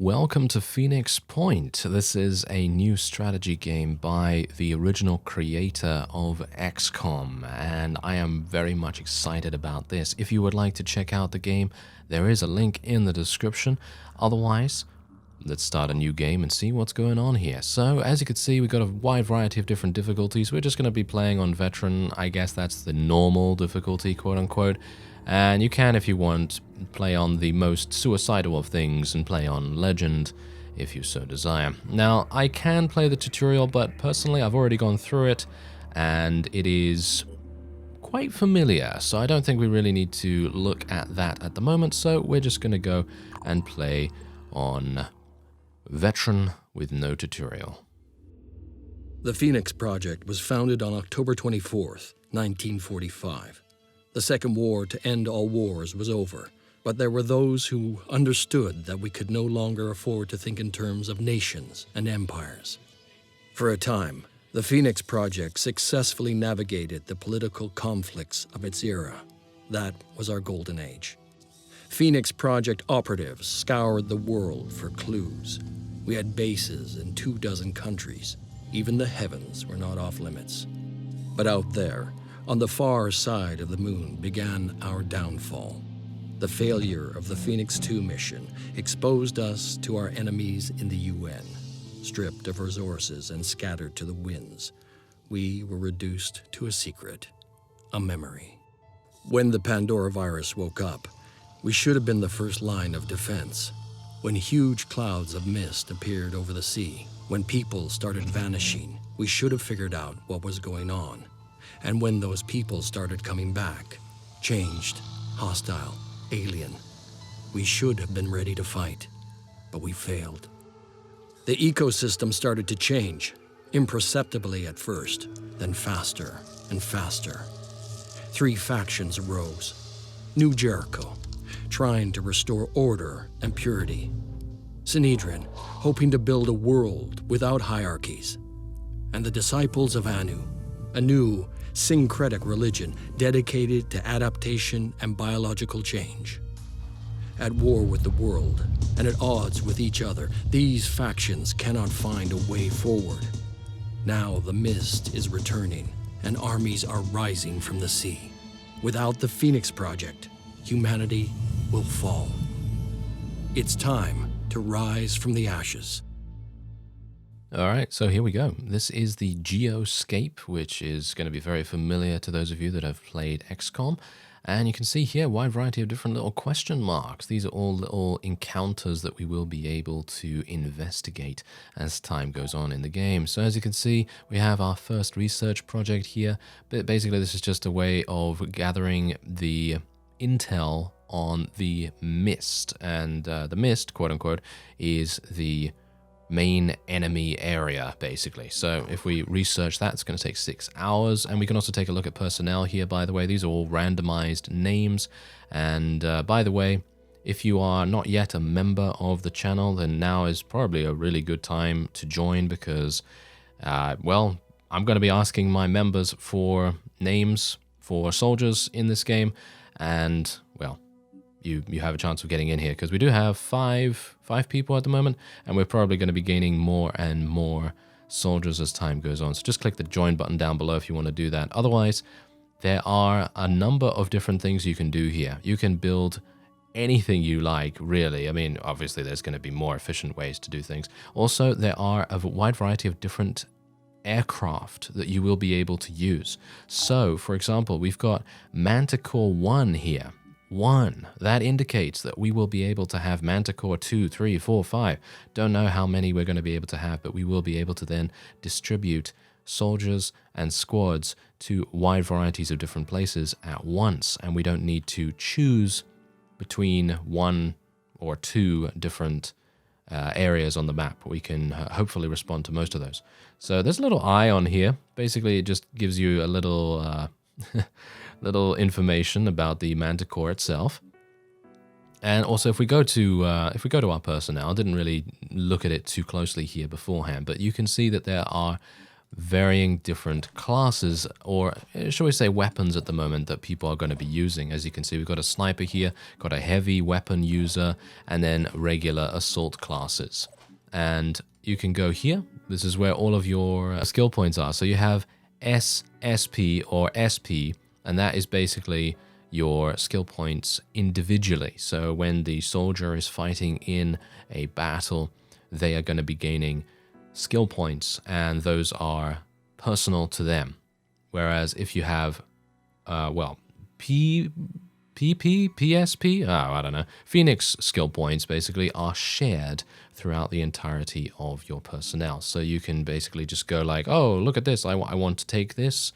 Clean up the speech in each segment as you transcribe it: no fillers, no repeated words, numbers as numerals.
Welcome to Phoenix Point. This is a new strategy game by the original creator of XCOM, and I am very much excited about this. If you would like to check out the game, there is a link in the description. Otherwise, let's start a new game and see what's going on here. So, as you can see, we've got a wide variety of different difficulties. We're just going to be playing on Veteran. I guess that's the normal difficulty, quote-unquote. And you can, if you want, play on the most suicidal of things and play on Legend, if you so desire. Now, I can play the tutorial, but personally, I've already gone through it, and it is quite familiar, so I don't think we really need to look at that at the moment, so we're just going to go and play on Veteran with no tutorial. The Phoenix Project was founded on October 24th, 1945. The Second War to end all wars was over, but there were those who understood that we could no longer afford to think in terms of nations and empires. For a time, the Phoenix Project successfully navigated the political conflicts of its era. That was our golden age. Phoenix Project operatives scoured the world for clues. We had bases in 24 countries. Even the heavens were not off limits. But out there, on the far side of the moon, began our downfall. The failure of the Phoenix 2 mission exposed us to our enemies in the UN. Stripped of resources and scattered to the winds, we were reduced to a secret, a memory. When the Pandora virus woke up, we should have been the first line of defense. When huge clouds of mist appeared over the sea, when people started vanishing, we should have figured out what was going on. And when those people started coming back, changed, hostile, alien, we should have been ready to fight, but we failed. The ecosystem started to change, imperceptibly at first, then faster and faster. 3 factions arose. New Jericho, trying to restore order and purity. XenoDrone, hoping to build a world without hierarchies. And the Disciples of Anu, a new syncretic religion dedicated to adaptation and biological change. At war with the world and at odds with each other, these factions cannot find a way forward. Now the mist is returning and armies are rising from the sea. Without the Phoenix Project, humanity will fall. It's time to rise from the ashes. Alright, so here we go. This is the Geoscape, which is going to be very familiar to those of you that have played XCOM. And you can see here a wide variety of different little question marks. These are all little encounters that we will be able to investigate as time goes on in the game. So as you can see, we have our first research project here. But basically, this is just a way of gathering the intel on the mist. And the mist, quote unquote, is the main enemy area, basically. So if we research that, it's going to take 6 hours. And we can also take a look at personnel here, by the way. These are all randomized names. And by the way, if you are not yet a member of the channel, then now is probably a really good time to join because, well, I'm going to be asking my members for names for soldiers in this game. And, well, you have a chance of getting in here because we do have five people at the moment, and we're probably going to be gaining more and more soldiers as time goes on. So just click the join button down below if you want to do that. Otherwise, there are a number of different things you can do here. You can build anything you like, really. I mean, obviously there's going to be more efficient ways to do things. Also, there are a wide variety of different aircraft that you will be able to use. So, for example, we've got Manticore 1 here. 1. That indicates that we will be able to have Manticore 2, 3, 4, 5. Don't know how many we're going to be able to have, but we will be able to then distribute soldiers and squads to wide varieties of different places at once. And we don't need to choose between 1 or 2 different areas on the map. We can hopefully respond to most of those. So there's a little eye on here. Basically, it just gives you a little little information about the Manticore itself. And also, if we go to our personnel, I didn't really look at it too closely here beforehand, but you can see that there are varying different classes, or shall we say weapons at the moment, that people are going to be using. As you can see, we've got a sniper here, got a heavy weapon user, and then regular assault classes. And you can go here. This is where all of your skill points are. So you have S, SP, or SP, and that is basically your skill points individually. So when the soldier is fighting in a battle, they are going to be gaining skill points, and those are personal to them. Whereas if you have, well, PSP, I don't know, Phoenix skill points basically are shared throughout the entirety of your personnel. So you can basically just go like, oh, look at this, I want to take this.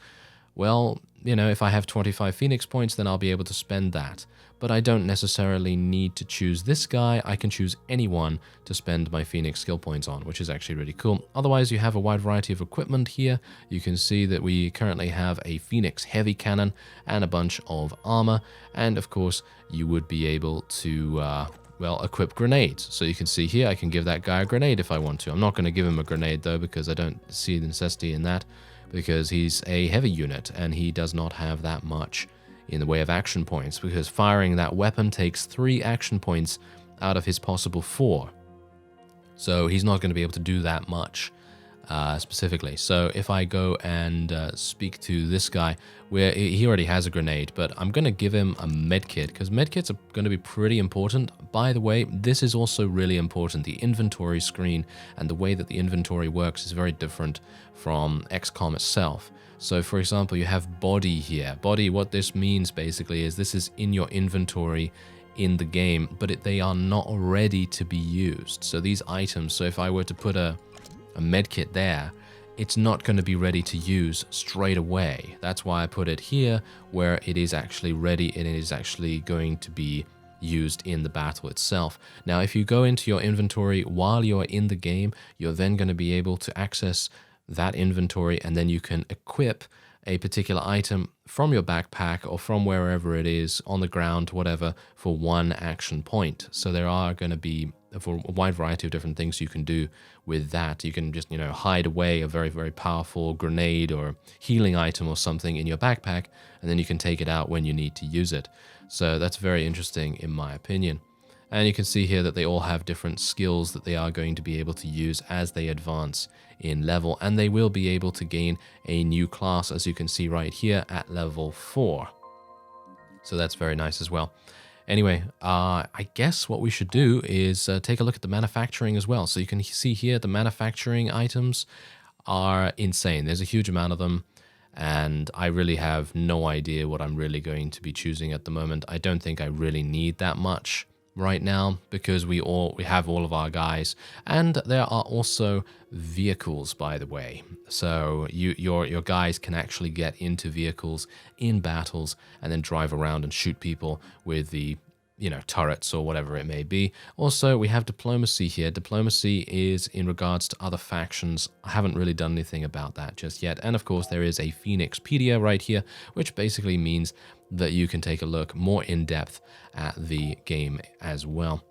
Well, you know, if I have 25 Phoenix points, then I'll be able to spend that. But I don't necessarily need to choose this guy. I can choose anyone to spend my Phoenix skill points on, which is actually really cool. Otherwise, you have a wide variety of equipment here. You can see that we currently have a Phoenix heavy cannon and a bunch of armor. And of course, you would be able to, well, equip grenades. So you can see here, I can give that guy a grenade if I want to. I'm not going to give him a grenade though, because I don't see the necessity in that, because he's a heavy unit and he does not have that much in the way of action points, because firing that weapon takes 3 action points out of his possible 4. So he's not going to be able to do that much specifically. So if I go and speak to this guy, where he already has a grenade, but I'm going to give him a medkit, because medkits are going to be pretty important. By the way, this is also really important. The inventory screen and the way that the inventory works is very different from XCOM itself. So for example, you have body here. Body, what this means basically is this is in your inventory in the game, but they are not ready to be used. So these items, so if I were to put a medkit there, it's not going to be ready to use straight away. That's why I put it here, where it is actually ready and it is actually going to be used in the battle itself. Now, if you go into your inventory while you're in the game, you're then going to be able to access that inventory, and then you can equip a particular item from your backpack or from wherever it is on the ground, whatever, for 1 action point. So there are going to be a wide variety of different things you can do with that. You can just, you know, hide away a very, very powerful grenade or healing item or something in your backpack, and then you can take it out when you need to use it. So that's very interesting in my opinion. And you can see here that they all have different skills that they are going to be able to use as they advance in level, and they will be able to gain a new class, as you can see right here, at level 4. So that's very nice as well. Anyway, I guess what we should do is take a look at the manufacturing as well. So you can see here the manufacturing items are insane. There's a huge amount of them, and I really have no idea what I'm really going to be choosing at the moment. I don't think I really need that much right now, because we have all of our guys, and there are also vehicles, by the way. So your guys can actually get into vehicles in battles and then drive around and shoot people with the, you know, turrets or whatever it may be. Also, we have diplomacy here. Diplomacy is in regards to other factions. I haven't really done anything about that just yet. And of course, there is a Phoenixpedia right here, which basically means that you can take a look more in depth at the game as well.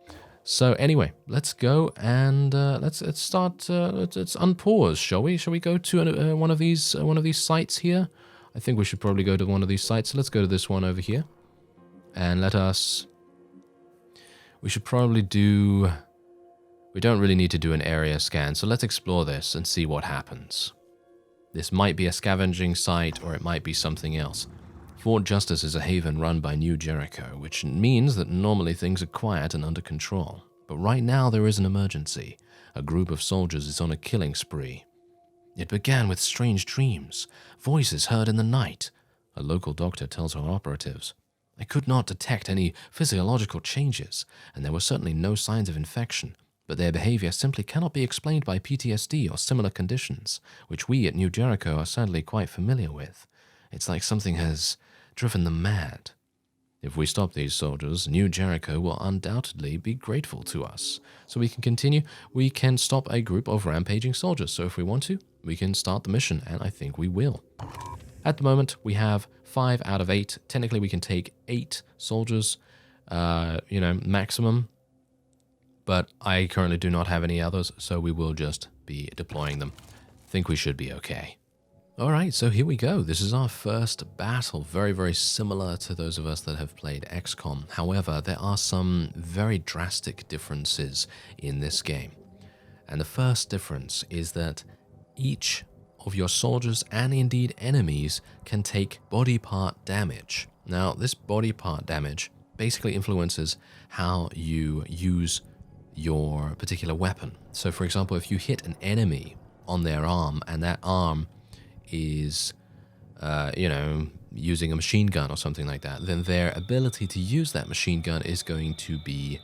So anyway, let's go and let's start. Let's unpause, shall we? Shall we go to one of these sites here? I think we should probably go to one of these sites. So let's go to this one over here, and let us. We should probably do. We don't really need to do an area scan, so let's explore this and see what happens. This might be a scavenging site, or it might be something else. Fort Justice is a haven run by New Jericho, which means that normally things are quiet and under control. But right now there is an emergency. A group of soldiers is on a killing spree. It began with strange dreams, voices heard in the night. A local doctor tells our operatives. I could not detect any physiological changes, and there were certainly no signs of infection, but their behavior simply cannot be explained by PTSD or similar conditions, which we at New Jericho are sadly quite familiar with. It's like something has driven them mad. If we stop these soldiers, New Jericho will undoubtedly be grateful to us. So we can continue. We can stop a group of rampaging soldiers. So if we want to, we can start the mission, and I think we will. At the moment, we have 5 out of 8. Technically, we can take 8 soldiers, maximum. But I currently do not have any others, so we will just be deploying them. I think we should be okay. Alright, so here we go. This is our first battle, very, very similar to those of us that have played XCOM. However, there are some very drastic differences in this game. And the first difference is that each of your soldiers and indeed enemies can take body part damage. Now, this body part damage basically influences how you use your particular weapon. So, for example, if you hit an enemy on their arm and that arm is, using a machine gun or something like that, then their ability to use that machine gun is going to be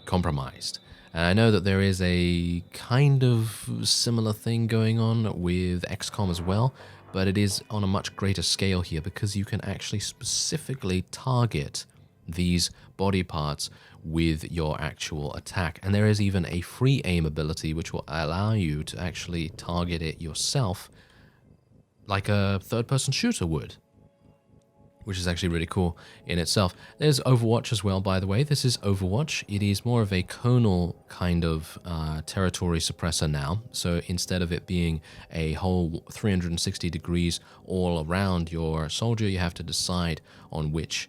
compromised. And I know that there is a kind of similar thing going on with XCOM as well, but it is on a much greater scale here because you can actually specifically target these body parts with your actual attack. And there is even a free aim ability which will allow you to actually target it yourself like a third-person shooter would, which is actually really cool in itself. There's Overwatch as well, by the way. This is Overwatch. It is more of a conal kind of territory suppressor now. So instead of it being a whole 360 degrees all around your soldier, you have to decide on which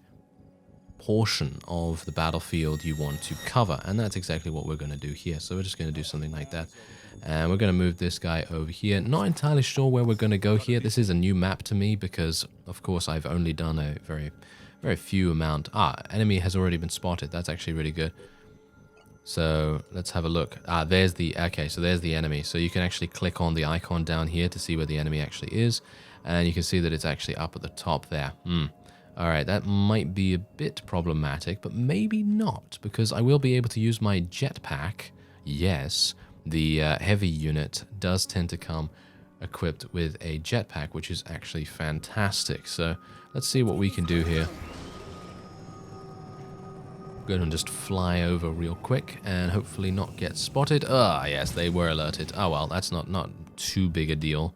portion of the battlefield you want to cover. And that's exactly what we're going to do here. So we're just going to do something like that. And we're going to move this guy over here. Not entirely sure where we're going to go here. This is a new map to me because, of course, I've only done a very, very few amount. Enemy has already been spotted. That's actually really good. So let's have a look. There's the enemy. So you can actually click on the icon down here to see where the enemy actually is. And you can see that it's actually up at the top there. All right, that might be a bit problematic, but maybe not, because I will be able to use my jetpack. Yes, the heavy unit does tend to come equipped with a jetpack, which is actually fantastic. So let's see what we can do here. Go and just fly over real quick and hopefully not get spotted. Yes, they were alerted. Oh well, that's not too big a deal.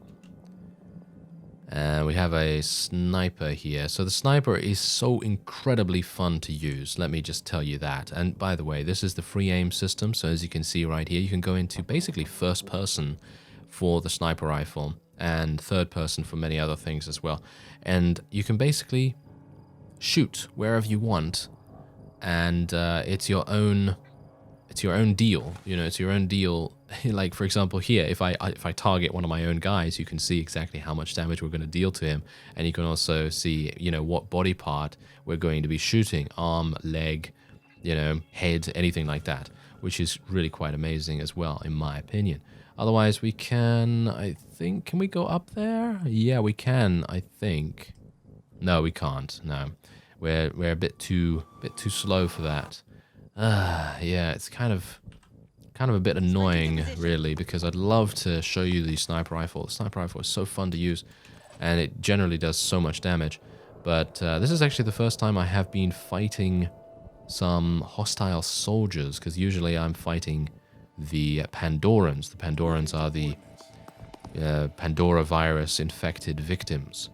And we have a sniper here. So the sniper is so incredibly fun to use. Let me just tell you that. And by the way, this is the free aim system. So as you can see right here, you can go into basically first person for the sniper rifle and third person for many other things as well. And you can basically shoot wherever you want. And it's your own deal. It's your own deal. Like, for example, here, if I target one of my own guys, you can see exactly how much damage we're going to deal to him. And you can also see, what body part we're going to be shooting. Arm, leg, head, anything like that. Which is really quite amazing as well, in my opinion. Otherwise, we can, I think, can we go up there? Yeah, we can, I think. No, we can't, no. We're a bit too slow for that. Yeah, it's kind of a bit annoying, really, because I'd love to show you the sniper rifle. The sniper rifle is so fun to use, and it generally does so much damage. But this is actually the first time I have been fighting some hostile soldiers, because usually I'm fighting the Pandorans. The Pandorans are the Pandora virus infected victims.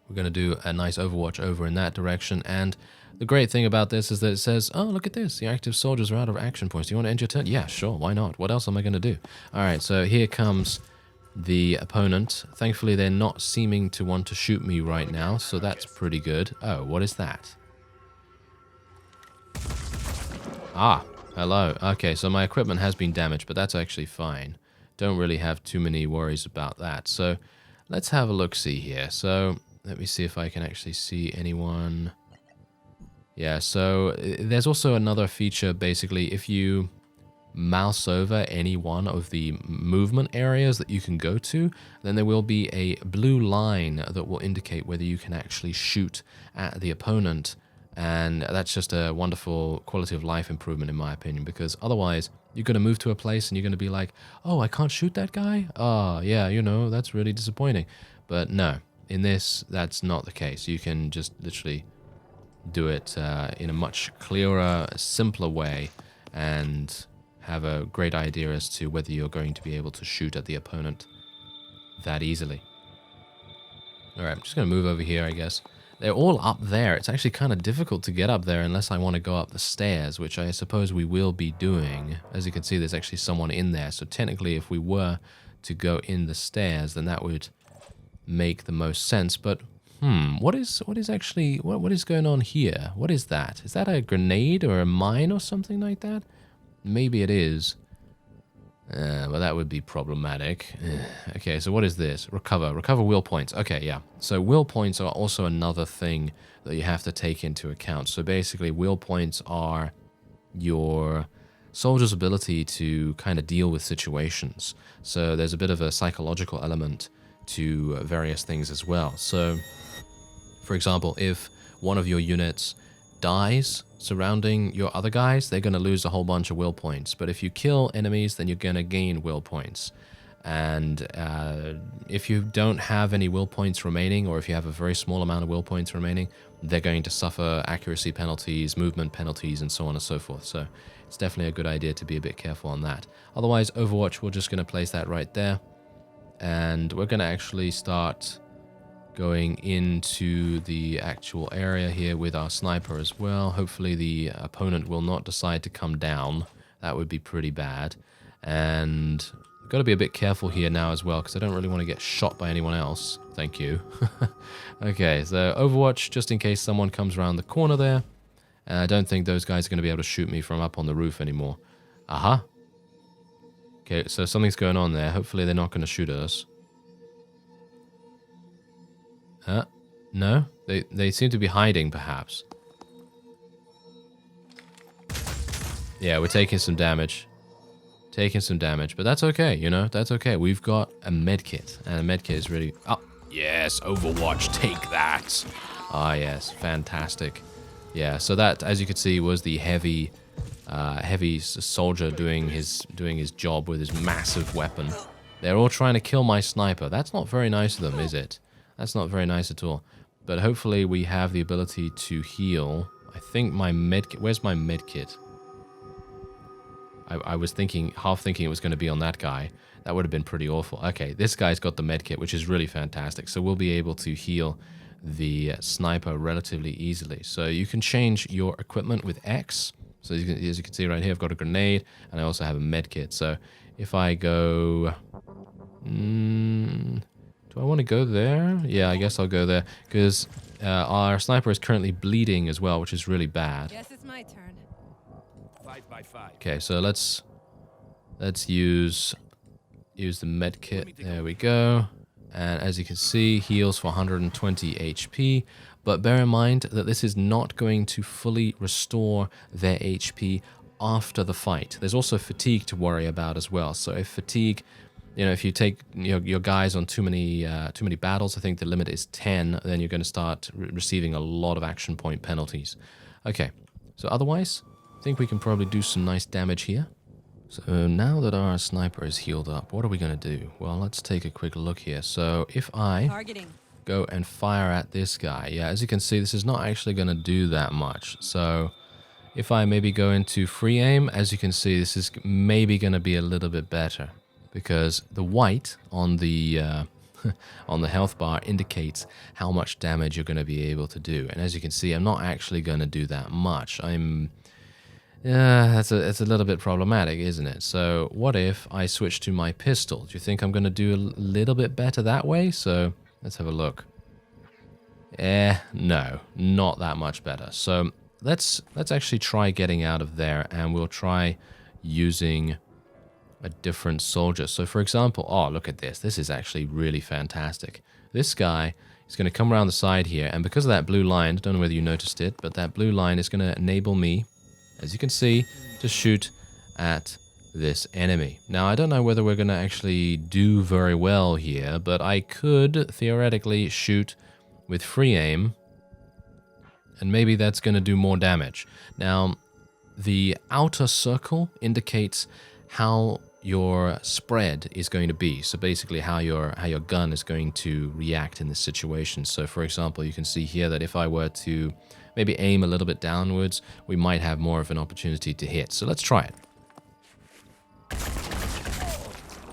We're going to do a nice Overwatch over in that direction, and the great thing about this is that it says, oh, look at this. The active soldiers are out of action points. Do you want to end your turn? Yeah, sure. Why not? What else am I going to do? All right, so here comes the opponent. Thankfully, they're not seeming to want to shoot me right now, so that's pretty good. Oh, what is that? Hello. Okay, so my equipment has been damaged, but that's actually fine. Don't really have too many worries about that. So let's have a look-see here. So let me see if I can actually see anyone. Yeah, so there's also another feature, basically, if you mouse over any one of the movement areas that you can go to, then there will be a blue line that will indicate whether you can actually shoot at the opponent, and that's just a wonderful quality of life improvement in my opinion, because otherwise you're going to move to a place and you're going to be like, oh, I can't shoot that guy? Oh, yeah, that's really disappointing. But no, in this, that's not the case. You can just literally do it in a much clearer, simpler way and have a great idea as to whether you're going to be able to shoot at the opponent that easily. Alright, I'm just going to move over here, I guess. They're all up there. It's actually kind of difficult to get up there unless I want to go up the stairs, which I suppose we will be doing. As you can see, there's actually someone in there. So technically, if we were to go in the stairs, then that would make the most sense. But what is actually what is going on here? What is that? Is that a grenade or a mine or something like that? Maybe it is. Well, that would be problematic. Okay, so what is this? Recover will points. Okay, yeah. So will points are also another thing that you have to take into account. So basically, will points are your soldier's ability to kind of deal with situations. So there's a bit of a psychological element to various things as well. So, for example, if one of your units dies surrounding your other guys, they're going to lose a whole bunch of will points. But if you kill enemies, then you're going to gain will points. And if you don't have any will points remaining, or if you have a very small amount of will points remaining, they're going to suffer accuracy penalties, movement penalties, and so on and so forth. So it's definitely a good idea to be a bit careful on that. Otherwise, Overwatch, we're just going to place that right there. And we're going to actually start going into the actual area here with our sniper as well. Hopefully the opponent will not decide to come down. That would be pretty bad. And got to be a bit careful here now as well, because I don't really want to get shot by anyone else. Thank you. Okay, so Overwatch, just in case someone comes around the corner there. I don't think those guys are going to be able to shoot me from up on the roof anymore. Aha. Okay, so something's going on there. Hopefully they're not going to shoot us. No? They seem to be hiding, perhaps. Yeah, we're taking some damage. But that's okay, you know? That's okay. We've got a medkit, and a medkit is really... Oh, yes, Overwatch, take that! Ah, yes, fantastic. Yeah, so that, as you can see, was the heavy soldier doing his job with his massive weapon. They're all trying to kill my sniper. That's not very nice of them, is it? That's not very nice at all. But hopefully we have the ability to heal. I think my medkit... Where's my medkit? I was half thinking it was going to be on that guy. That would have been pretty awful. Okay, this guy's got the medkit, which is really fantastic. So we'll be able to heal the sniper relatively easily. So you can change your equipment with X. So as you can see right here, I've got a grenade, and I also have a medkit. So if I go... do I want to go there? Yeah, I guess I'll go there, because our sniper is currently bleeding as well, which is really bad. Guess it's my turn. 5x5. Okay, so let's use the medkit. There we go. And as you can see, heals for 120 HP. But bear in mind that this is not going to fully restore their HP after the fight. There's also fatigue to worry about as well. So if fatigue, you know, if you take your guys on too many battles, I think the limit is 10, then you're going to start receiving a lot of action point penalties. Okay, so otherwise, I think we can probably do some nice damage here. So now that our sniper is healed up, what are we going to do? Well, let's take a quick look here. So if I go and fire at this guy, yeah, as you can see, this is not actually going to do that much. So if I maybe go into free aim, as you can see, this is maybe going to be a little bit better, because the white on the on the health bar indicates how much damage you're going to be able to do. And as you can see, I'm not actually going to do that much. It's a little bit problematic, isn't it? So what if I switch to my pistol? Do you think I'm going to do a little bit better that way? So let's have a look. No, not that much better. So let's actually try getting out of there, and we'll try using a different soldier. So for example, oh, look at this. This is actually really fantastic. This guy is going to come around the side here, and because of that blue line, I don't know whether you noticed it, but that blue line is going to enable me, as you can see, to shoot at this enemy. Now, I don't know whether we're going to actually do very well here, but I could theoretically shoot with free aim, and maybe that's going to do more damage. Now, the outer circle indicates how your spread is going to be. So basically how your gun is going to react in this situation. So for example, you can see here that if I were to maybe aim a little bit downwards, we might have more of an opportunity to hit. So let's try it.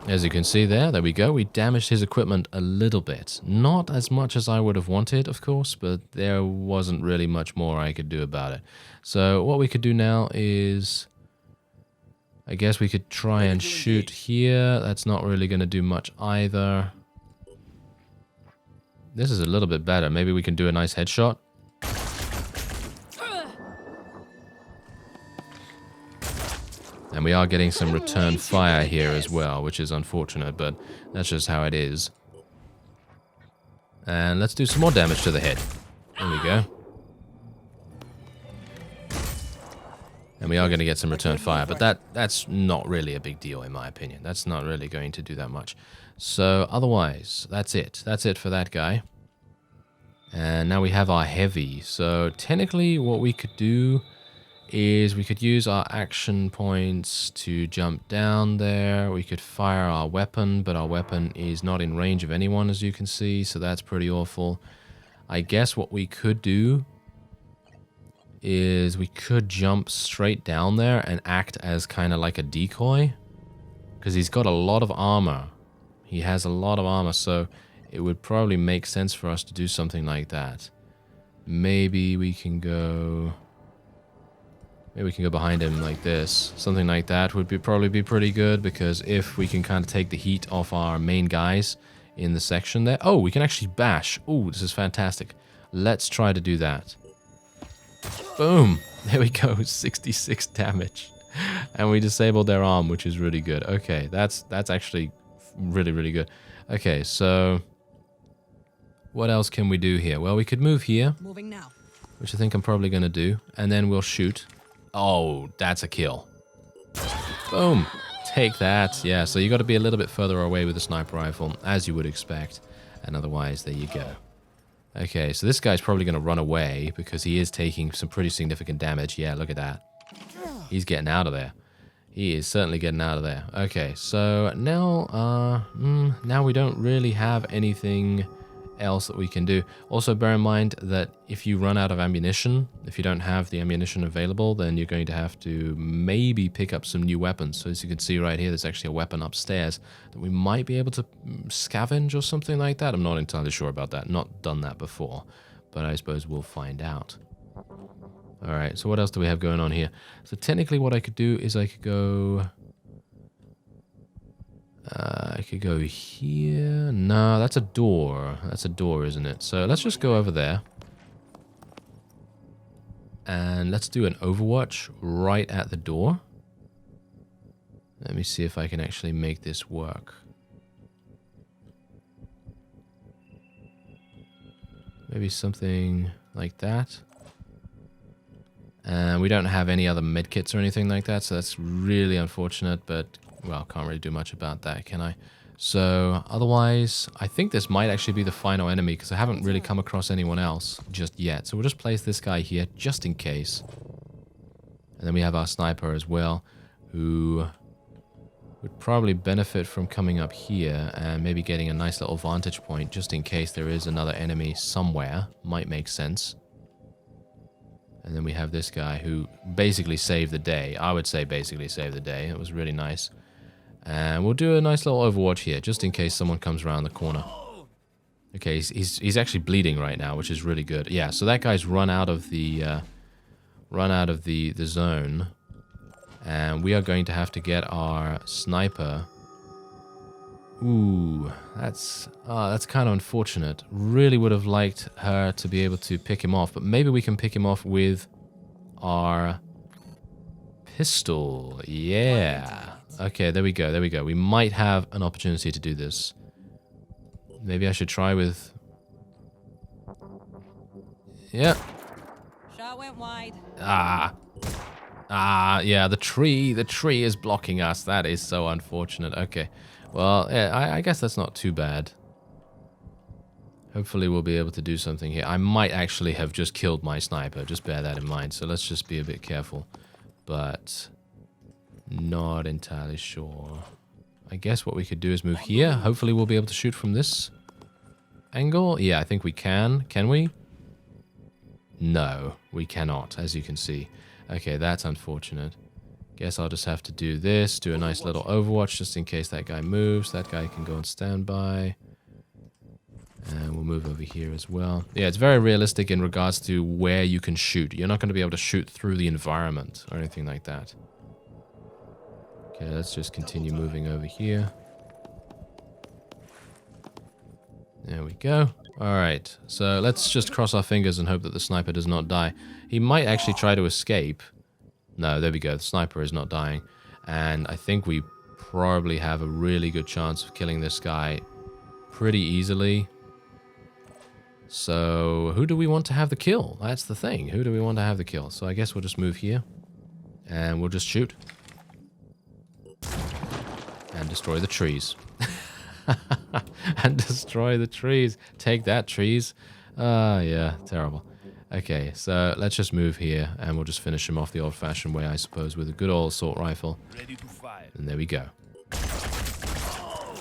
As you can see there we go. We damaged his equipment a little bit. Not as much as I would have wanted, of course, but there wasn't really much more I could do about it. So what we could do now is, I guess we could try and shoot here. That's not really going to do much either. This is a little bit better. Maybe we can do a nice headshot. And we are getting some return fire here as well, which is unfortunate, but that's just how it is. And let's do some more damage to the head. There we go. And we are going to get some return fire, but that's not really a big deal in my opinion. That's not really going to do that much. So otherwise, that's it. That's it for that guy. And now we have our heavy. So technically what we could do is we could use our action points to jump down there. We could fire our weapon, but our weapon is not in range of anyone, as you can see, so that's pretty awful. I guess what we could do is we could jump straight down there and act as kind of like a decoy, because he's got a lot of armor. He has a lot of armor, so it would probably make sense for us to do something like that. Maybe we can go... Maybe we can go behind him like this. Something like that would probably be pretty good, because if we can kind of take the heat off our main guys in the section there. Oh, we can actually bash. Oh, this is fantastic. Let's try to do that. Boom. There we go. 66 damage. And we disabled their arm, which is really good. Okay, that's actually really, really good. Okay, so what else can we do here? Well, we could move here. Moving now. Which I think I'm probably going to do. And then we'll shoot. Oh, that's a kill. Boom. Take that. Yeah, so you got to be a little bit further away with the sniper rifle, as you would expect. And otherwise, there you go. Okay, so this guy's probably going to run away because he is taking some pretty significant damage. Yeah, look at that. He's getting out of there. He is certainly getting out of there. Okay, so now, now we don't really have anything else that we can do. Also, bear in mind that if you run out of ammunition, if you don't have the ammunition available, then you're going to have to maybe pick up some new weapons. So as you can see right here, there's actually a weapon upstairs that we might be able to scavenge or something like that. I'm not entirely sure about that. Not done that before, but I suppose we'll find out. All right, so what else do we have going on here? So technically what I could do is I could go here. No, that's a door. That's a door, isn't it? So let's just go over there. And let's do an overwatch right at the door. Let me see if I can actually make this work. Maybe something like that. And we don't have any other medkits or anything like that, so that's really unfortunate, but, well, can't really do much about that, can I? So, otherwise, I think this might actually be the final enemy, because I haven't really come across anyone else just yet. So we'll just place this guy here, just in case. And then we have our sniper as well, who would probably benefit from coming up here and maybe getting a nice little vantage point, just in case there is another enemy somewhere. Might make sense. And then we have this guy who basically saved the day. I would say basically saved the day. It was really nice. And we'll do a nice little overwatch here, just in case someone comes around the corner. Okay, he's actually bleeding right now, which is really good. Yeah, so that guy's run out of the zone, and we are going to have to get our sniper. Ooh, that's kind of unfortunate. Really would have liked her to be able to pick him off, but maybe we can pick him off with our pistol. Yeah. Okay, there we go, there we go. We might have an opportunity to do this. Maybe I should try with... Yeah. Shot went wide. Yeah, the tree is blocking us. That is so unfortunate. Okay. Well, yeah, I guess that's not too bad. Hopefully we'll be able to do something here. I might actually have just killed my sniper. Just bear that in mind. So let's just be a bit careful. But not entirely sure. I guess what we could do is move here. Hopefully we'll be able to shoot from this angle. Yeah, I think we can. Can we? No, we cannot, as you can see. Okay, that's unfortunate. Guess I'll just have to do this, do a nice little overwatch just in case that guy moves. That guy can go on standby. And we'll move over here as well. Yeah, it's very realistic in regards to where you can shoot. You're not going to be able to shoot through the environment or anything like that. Okay, let's just continue moving over here. There we go. Alright, so let's just cross our fingers and hope that the sniper does not die. He might actually try to escape. No, there we go. The sniper is not dying. And I think we probably have a really good chance of killing this guy pretty easily. So, who do we want to have the kill? That's the thing. Who do we want to have the kill? So I guess we'll just move here. And we'll just shoot. And destroy the trees. And destroy the trees. Take that, trees. Yeah, terrible. Okay, so let's just move here. And we'll just finish him off the old-fashioned way, I suppose, with a good old assault rifle. Ready to fire. And there we go.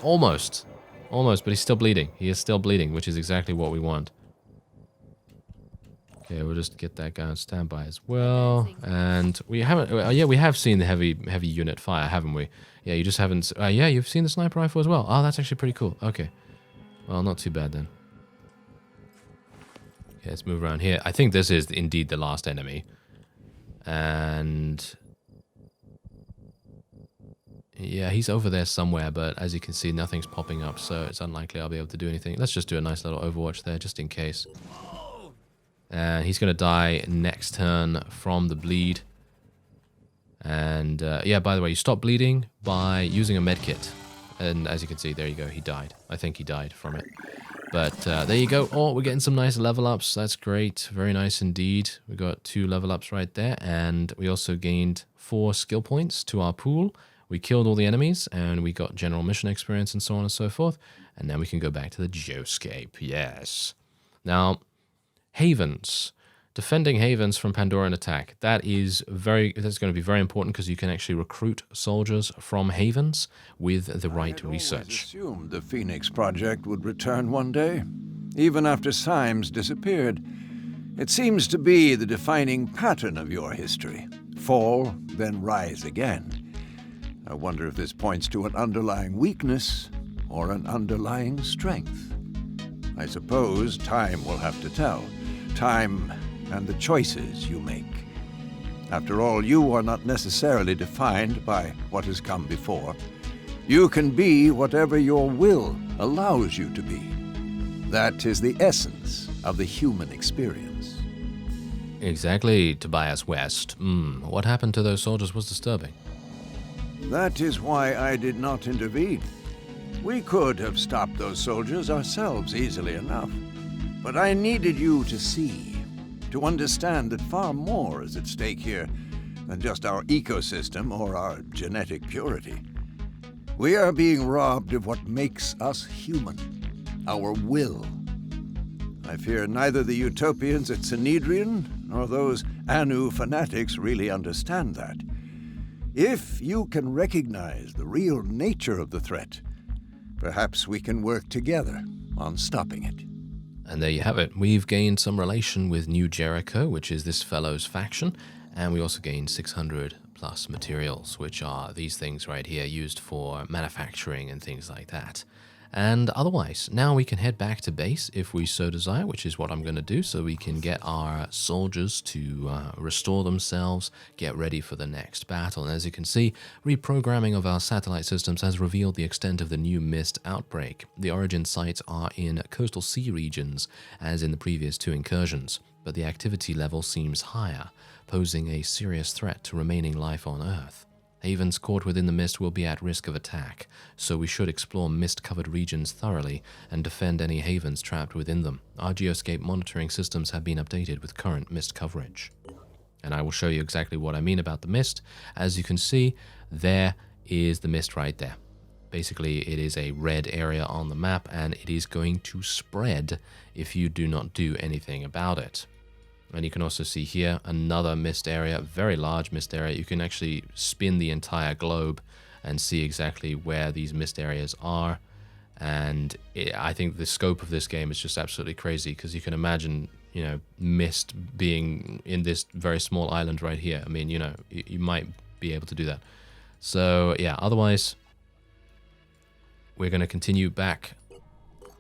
Almost. Almost, but he's still bleeding. He is still bleeding, which is exactly what we want. Okay, we'll just get that guy on standby as well. And we haven't... yeah, we have seen the heavy unit fire, haven't we? Yeah, you just haven't... yeah, you've seen the sniper rifle as well. Oh, that's actually pretty cool. Okay. Well, not too bad then. Okay, let's move around here. I think this is indeed the last enemy. And... yeah, he's over there somewhere, but as you can see, nothing's popping up, so it's unlikely I'll be able to do anything. Let's just do a nice little overwatch there, just in case. And he's going to die next turn from the bleed. And, yeah, by the way, you stop bleeding by using a medkit. And as you can see, there you go, he died. I think he died from it. But there you go. Oh, we're getting some nice level ups. That's great. Very nice indeed. We got 2 level ups right there. And we also gained 4 skill points to our pool. We killed all the enemies, and we got general mission experience and so on and so forth. And now we can go back to the geoscape. Yes. Now, havens. Defending havens from Pandoran attack. That's going to be very important because you can actually recruit soldiers from havens with the right research. I assumed the Phoenix Project would return one day, even after Symes disappeared. It seems to be the defining pattern of your history. Fall, then rise again. I wonder if this points to an underlying weakness or an underlying strength. I suppose time will have to tell. Time and the choices you make. After all, you are not necessarily defined by what has come before. You can be whatever your will allows you to be. That is the essence of the human experience. Exactly, Tobias West. What happened to those soldiers was disturbing. That is why I did not intervene. We could have stopped those soldiers ourselves easily enough. But I needed you to see, to understand that far more is at stake here than just our ecosystem or our genetic purity. We are being robbed of what makes us human, our will. I fear neither the utopians at Synedrian nor those Anu fanatics really understand that. If you can recognize the real nature of the threat, perhaps we can work together on stopping it. And there you have it. We've gained some relation with New Jericho, which is this fellow's faction, and we also gained 600 plus materials, which are these things right here used for manufacturing and things like that. And otherwise, now we can head back to base if we so desire, which is what I'm going to do, so we can get our soldiers to restore themselves, get ready for the next battle. And as you can see, reprogramming of our satellite systems has revealed the extent of the new mist outbreak. The origin sites are in coastal sea regions, as in the previous 2 incursions, but the activity level seems higher, posing a serious threat to remaining life on Earth. Havens caught within the mist will be at risk of attack, so we should explore mist-covered regions thoroughly and defend any havens trapped within them. Our geoscape monitoring systems have been updated with current mist coverage. And I will show you exactly what I mean about the mist. As you can see, there is the mist right there. Basically, it is a red area on the map, and it is going to spread if you do not do anything about it. And you can also see here another mist area, very large mist area. You can actually spin the entire globe and see exactly where these mist areas are. And I think the scope of this game is just absolutely crazy, because you can imagine, you know, mist being in this very small island right here. I mean, you know, you might be able to do that. So yeah, otherwise, we're going to continue back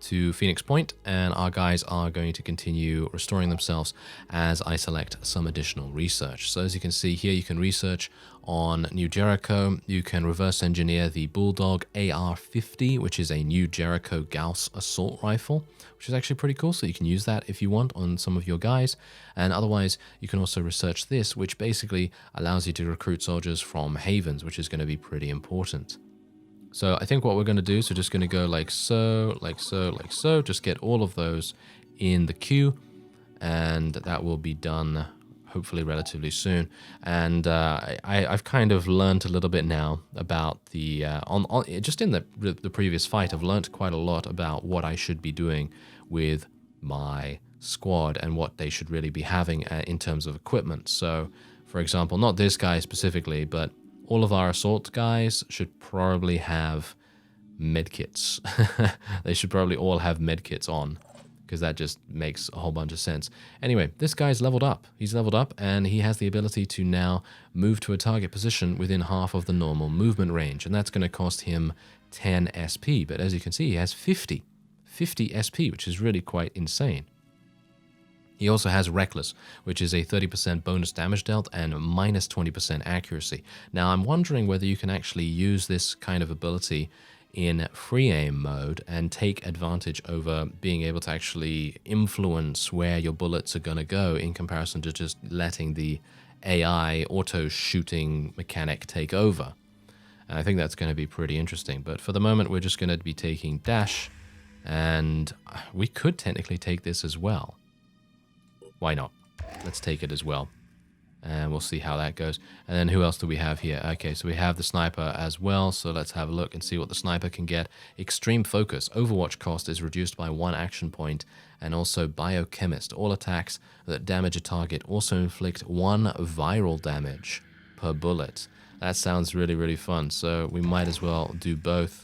to Phoenix Point, and our guys are going to continue restoring themselves as I select some additional research. So as you can see here, you can research on New Jericho. You can reverse engineer the Bulldog AR-50, which is a New Jericho Gauss assault rifle, which is actually pretty cool. So you can use that if you want on some of your guys. And otherwise, you can also research this, which basically allows you to recruit soldiers from havens, which is going to be pretty important. So I think what we're going to do is we're just going to go like so, like so, like so. Just get all of those in the queue, and that will be done hopefully relatively soon. And I've kind of learned a little bit now about the just in the previous fight, I've learned quite a lot about what I should be doing with my squad and what they should really be having in terms of equipment. So, for example, not this guy specifically, but all of our assault guys should probably have medkits. They should probably all have medkits on, because that just makes a whole bunch of sense. Anyway, this guy's leveled up. He's leveled up, and he has the ability to now move to a target position within half of the normal movement range, and that's going to cost him 10 SP. But as you can see, he has 50 SP, which is really quite insane. He also has Reckless, which is a 30% bonus damage dealt and minus 20% accuracy. Now, I'm wondering whether you can actually use this kind of ability in free aim mode and take advantage over being able to actually influence where your bullets are going to go in comparison to just letting the AI auto shooting mechanic take over. And I think that's going to be pretty interesting. But for the moment, we're just going to be taking dash, and we could technically take this as well. Why not? Let's take it as well, and we'll see how that goes. And then who else do we have here? Okay, so we have the sniper as well, so let's have a look and see what the sniper can get. Extreme focus. Overwatch cost is reduced by 1 action point, and also biochemist. All attacks that damage a target also inflict 1 viral damage per bullet. That sounds really, really fun, so we might as well do both.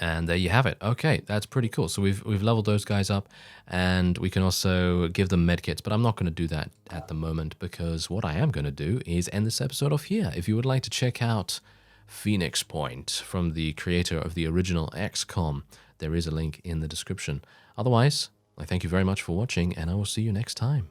And there you have it. Okay, that's pretty cool. So we've leveled those guys up, and we can also give them medkits, but I'm not going to do that at the moment, because what I am going to do is end this episode off here. If you would like to check out Phoenix Point from the creator of the original XCOM, there is a link in the description. Otherwise, I thank you very much for watching, and I will see you next time.